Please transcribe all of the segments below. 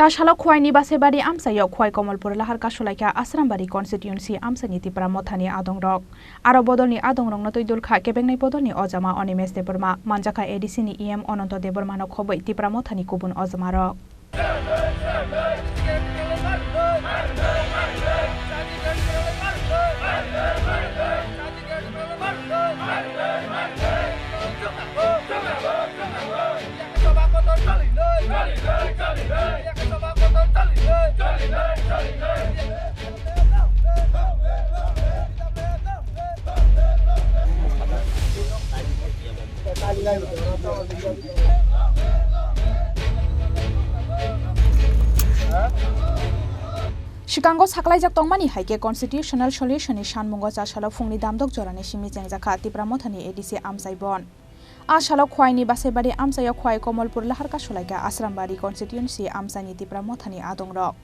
Chasalo Khowai Bachaibari Amchaio Khowai Kamalpur Lahar Kasulaimani Asrambari constituency Amchaini Tripura mothani adongrok aro bodolni adongrokno toidulkha kebengnai bodolni ojama Animesh Debbarma Manjakha ADC ni EM Ononto Debbarma no khowai Tripura mothani kubun ojamarok Chicago saklaijak tongmani haike constitutional solution ni shanmungo chasalo fungni damdok jorani simi jengjaka Tripura mothani ADC Amchaibon Asalo Khowai Bachaibari Amchaio Khowai Kamalpur Lahar Kasulaimani Asrambari constituency Amchaini Tripura mothani adongrok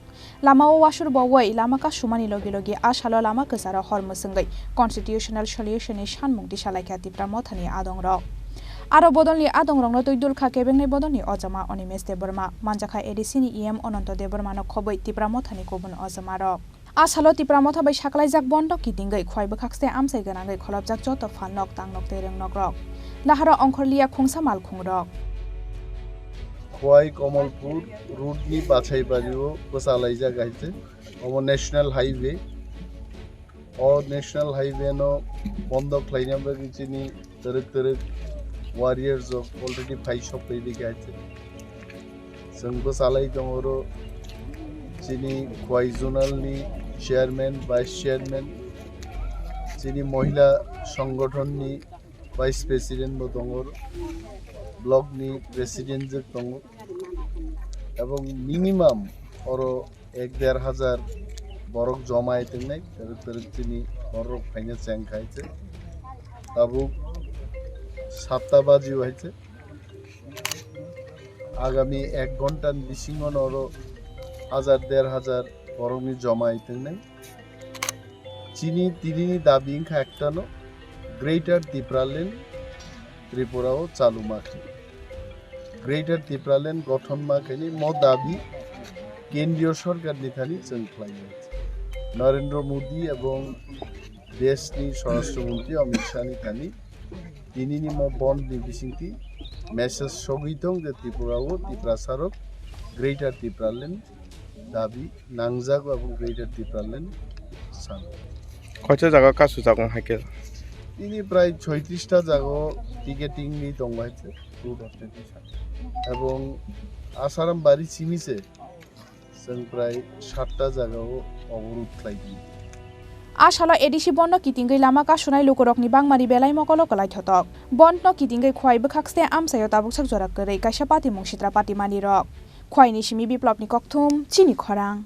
Lamao wasur bawai lama kasumani logi logi asalo lama kesara hormusungai constitutional solution ni shanmung disalaika Tripura mothani adongrok aro bodolni adongrokno toidulkha kebengnai bodolni ojama Animesh Debbarma Manjakha ADC ni EM Ononto Debbarma no khowai Tripura mothani kubun ojamarok asalo Tripura motha bai saklaijak bondo kitingai khowai bwkhakste Amchai ganangai kholobjak joto phalnok tangnok terengnogrok Lahar Onkhorlia khungsa malkhungrok Khowai Kamalpur route ni Bachaibari o basalaijak gaite omo national highway o national highway no bondo khlainam bagi Chini terek warriors of already 5 shop pedi gaite sung basalai dongoro Chini Khowai zonal ni chairman vice chairman Chini mohila সংগঠন ni vice president bo dongor block ni president je dongor এবং minimum oro 1-1.5 borok joma aiten nai terek Chini borok faina chang khaite tabu 7টা বাজি হয়েছে আগামী 1 ঘন্টার বিশিঙ্গন oro 1000-1500 বরংনি জমা আইতেন নাই চিনি তিরিনি দাবি একটানো গ্রেটার ত্রিপুরা লেন ত্রিপুরাও চালু মাখে গ্রেটার ত্রিপুরা লেন গঠন মাখেনি মো দাবি কেন্দ্রীয় সরকার নিথানি চংখ্লাই নরেন্দ্র মোদি এবং দেশনি স্বরাষ্ট্রমন্ত্রী অমিত শাহ নিথানি তিনি মো বন্ড নিবিসিংতি মেসেজ সগিতং যে ত্রিপুরাও ত্রিপুরা সারক গ্রেটার ত্রিপুরা লেন দাবি নাংজাগো এবং গ্রেটার ত্রিপুরা লেন সান কয়টা জায়গা কাজু জাগং হাইকে তিনি প্রায় 36টা জায়গা টিকেটিং নি দংবাইছে রুট অফ এবং আসারাম বাড়ি চিমিছে जों প্রায় 7টা জায়গাও অবরোধ খাইদি Asalo ADC bondo kitingai lama kasunai lukorokni bangmari belai mokolo kolai thotok bondo kitingai khowai bwkhakste Amchaio tabuksak jorak korei kaisa pati mungsitra pati manirok Khowai ni simi biplopni kokthum Chini Khorang